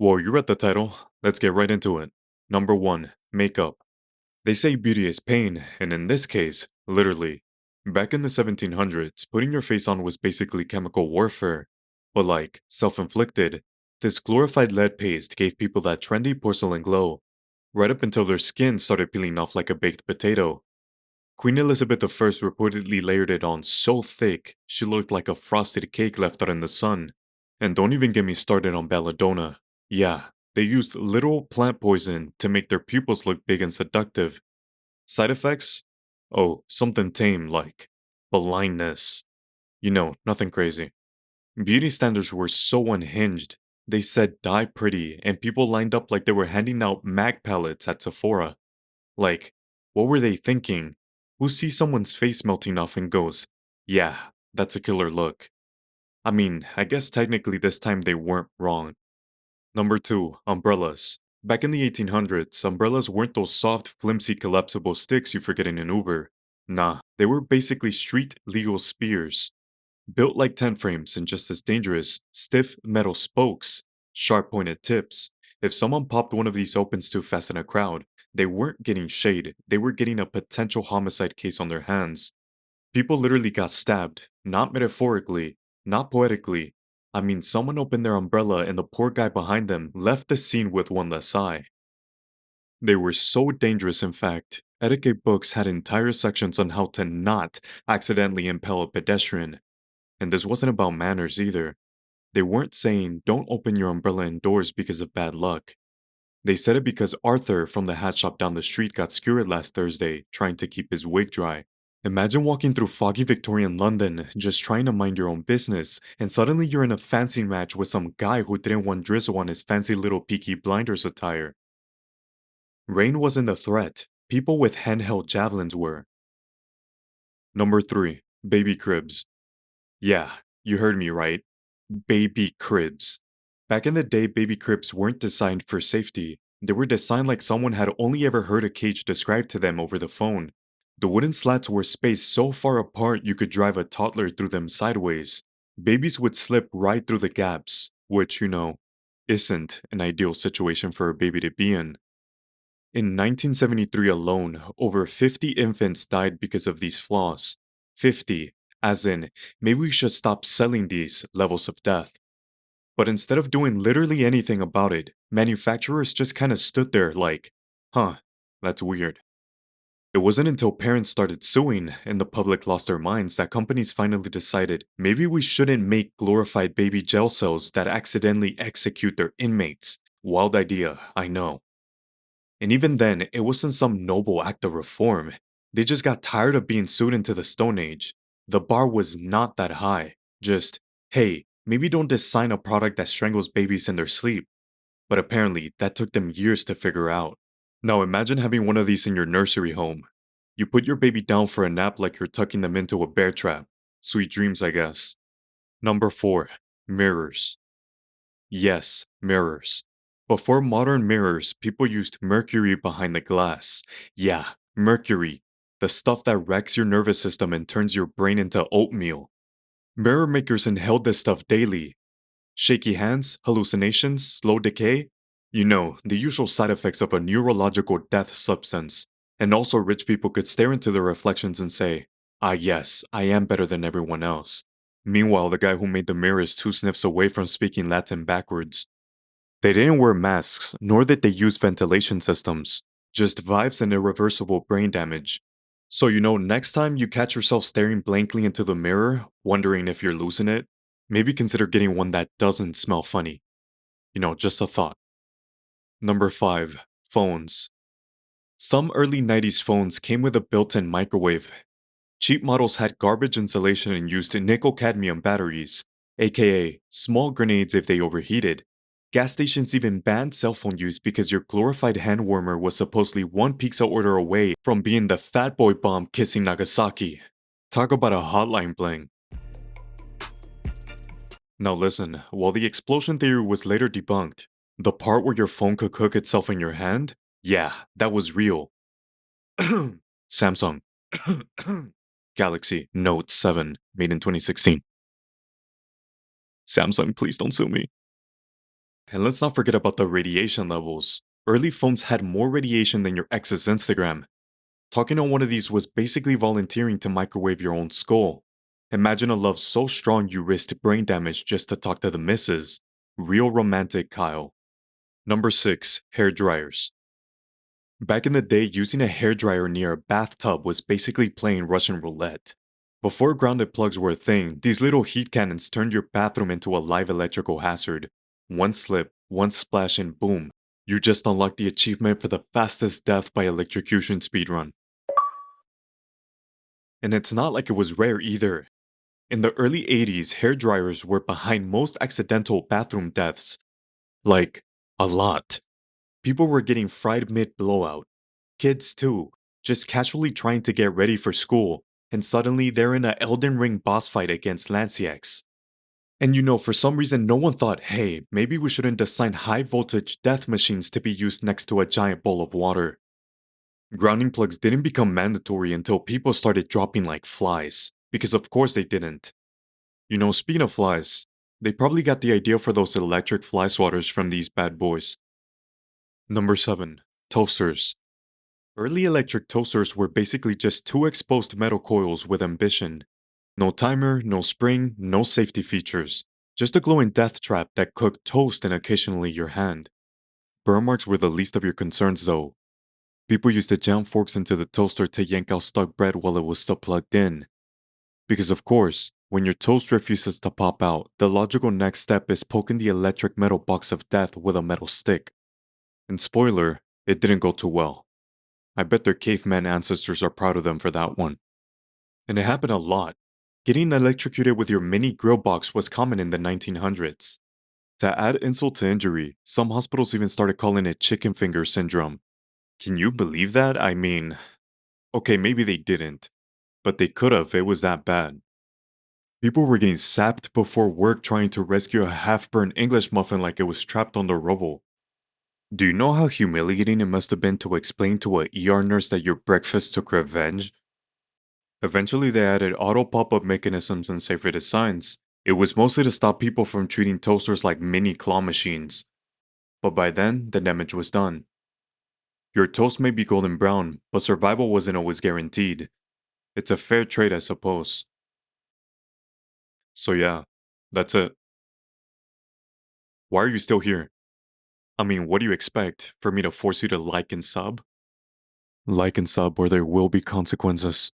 Well, you read the title. Let's get right into it. Number 1. Makeup. They say beauty is pain, and in this case, literally. Back in the 1700s, putting your face on was basically chemical warfare. But like, self-inflicted. This glorified lead paste gave people that trendy porcelain glow, right up until their skin started peeling off like a baked potato. Queen Elizabeth I reportedly layered it on so thick, she looked like a frosted cake left out in the sun. And don't even get me started on belladonna. Yeah, they used literal plant poison to make their pupils look big and seductive. Side effects? Oh, something tame like blindness. Nothing crazy. Beauty standards were so unhinged. They said die pretty, and people lined up like they were handing out mag palettes at Sephora. Like, what were they thinking? Who sees someone's face melting off and goes, yeah, that's a killer look? I mean, I guess technically this time they weren't wrong. Number 2, umbrellas. Back in the 1800s, umbrellas weren't those soft, flimsy, collapsible sticks you forget in an Uber. Nah, they were basically street legal spears. Built like tent frames and just as dangerous, stiff metal spokes, sharp pointed tips. If someone popped one of these opens too fast in a crowd, they weren't getting shade, they were getting a potential homicide case on their hands. People literally got stabbed, not metaphorically, not poetically. I mean, someone opened their umbrella and the poor guy behind them left the scene with one less eye. They were so dangerous, in fact. Etiquette books had entire sections on how to not accidentally impale a pedestrian. And this wasn't about manners either. They weren't saying, don't open your umbrella indoors because of bad luck. They said it because Arthur from the hat shop down the street got skewered last Thursday, trying to keep his wig dry. Imagine walking through foggy Victorian London, just trying to mind your own business, and suddenly you're in a fancy match with some guy who didn't want drizzle on his fancy little Peaky Blinders attire. Rain wasn't a threat, people with handheld javelins were. Number 3. Baby cribs. Yeah, you heard me right. Baby cribs. Back in the day, baby cribs weren't designed for safety. They were designed like someone had only ever heard a cage described to them over the phone. The wooden slats were spaced so far apart you could drive a toddler through them sideways. Babies would slip right through the gaps, which, isn't an ideal situation for a baby to be in. In 1973 alone, over 50 infants died because of these flaws. 50, as in, maybe we should stop selling these levels of death. But instead of doing literally anything about it, manufacturers just kinda stood there like, huh, that's weird. It wasn't until parents started suing and the public lost their minds that companies finally decided maybe we shouldn't make glorified baby gel cells that accidentally execute their inmates. Wild idea, I know. And even then, it wasn't some noble act of reform. They just got tired of being sued into the Stone Age. The bar was not that high. Just, hey, maybe don't design a product that strangles babies in their sleep. But apparently, that took them years to figure out. Now imagine having one of these in your nursery home. You put your baby down for a nap like you're tucking them into a bear trap. Sweet dreams, I guess. Number 4. Mirrors. Yes, mirrors. Before modern mirrors, people used mercury behind the glass. Yeah, mercury. The stuff that wrecks your nervous system and turns your brain into oatmeal. Mirror makers inhaled this stuff daily. Shaky hands, hallucinations, slow decay. The usual side effects of a neurological death substance. And also, rich people could stare into their reflections and say, ah, yes, I am better than everyone else. Meanwhile, the guy who made the mirror is 2 sniffs away from speaking Latin backwards. They didn't wear masks, nor did they use ventilation systems. Just vibes and irreversible brain damage. So, next time you catch yourself staring blankly into the mirror, wondering if you're losing it, maybe consider getting one that doesn't smell funny. Just a thought. Number 5. Phones. Some early 90s phones came with a built in microwave. Cheap models had garbage insulation and used nickel cadmium batteries, aka small grenades if they overheated. Gas stations even banned cell phone use because your glorified hand warmer was supposedly one pizza order away from being the fat boy bomb kissing Nagasaki. Talk about a hotline bling. Now listen, while the explosion theory was later debunked, the part where your phone could cook itself in your hand? Yeah, that was real. Samsung. Galaxy Note 7, made in 2016. Samsung, please don't sue me. And let's not forget about the radiation levels. Early phones had more radiation than your ex's Instagram. Talking on one of these was basically volunteering to microwave your own skull. Imagine a love so strong you risked brain damage just to talk to the missus. Real romantic, Kyle. Number 6. Hair dryers. Back in the day, using a hairdryer near a bathtub was basically playing Russian roulette. Before grounded plugs were a thing, these little heat cannons turned your bathroom into a live electrical hazard. One slip, one splash, and boom, you just unlocked the achievement for the fastest death by electrocution speedrun. And it's not like it was rare either. In the early 80s, hairdryers were behind most accidental bathroom deaths. Like, a lot. People were getting fried mid blowout. Kids, too, just casually trying to get ready for school, and suddenly they're in a Elden Ring boss fight against Lanciacs. And for some reason, no one thought, hey, maybe we shouldn't assign high voltage death machines to be used next to a giant bowl of water. Grounding plugs didn't become mandatory until people started dropping like flies, because of course they didn't. Speaking of flies, they probably got the idea for those electric fly swatters from these bad boys. Number 7. Toasters. Early electric toasters were basically just two exposed metal coils with ambition. No timer, no spring, no safety features. Just a glowing death trap that cooked toast and occasionally your hand. Burn marks were the least of your concerns though. People used to jam forks into the toaster to yank out stuck bread while it was still plugged in. Because of course, when your toast refuses to pop out, the logical next step is poking the electric metal box of death with a metal stick. And spoiler, it didn't go too well. I bet their caveman ancestors are proud of them for that one. And it happened a lot. Getting electrocuted with your mini grill box was common in the 1900s. To add insult to injury, some hospitals even started calling it chicken finger syndrome. Can you believe that? I mean, okay, maybe they didn't, but they could have, it was that bad. People were getting sapped before work trying to rescue a half-burned English muffin like it was trapped under rubble. Do you know how humiliating it must have been to explain to a ER nurse that your breakfast took revenge? Eventually, they added auto pop-up mechanisms and safer designs. It was mostly to stop people from treating toasters like mini claw machines. But by then, the damage was done. Your toast may be golden brown, but survival wasn't always guaranteed. It's a fair trade, I suppose. So yeah, that's it. Why are you still here? I mean, what do you expect? For me to force you to like and sub? Like and sub or there will be consequences.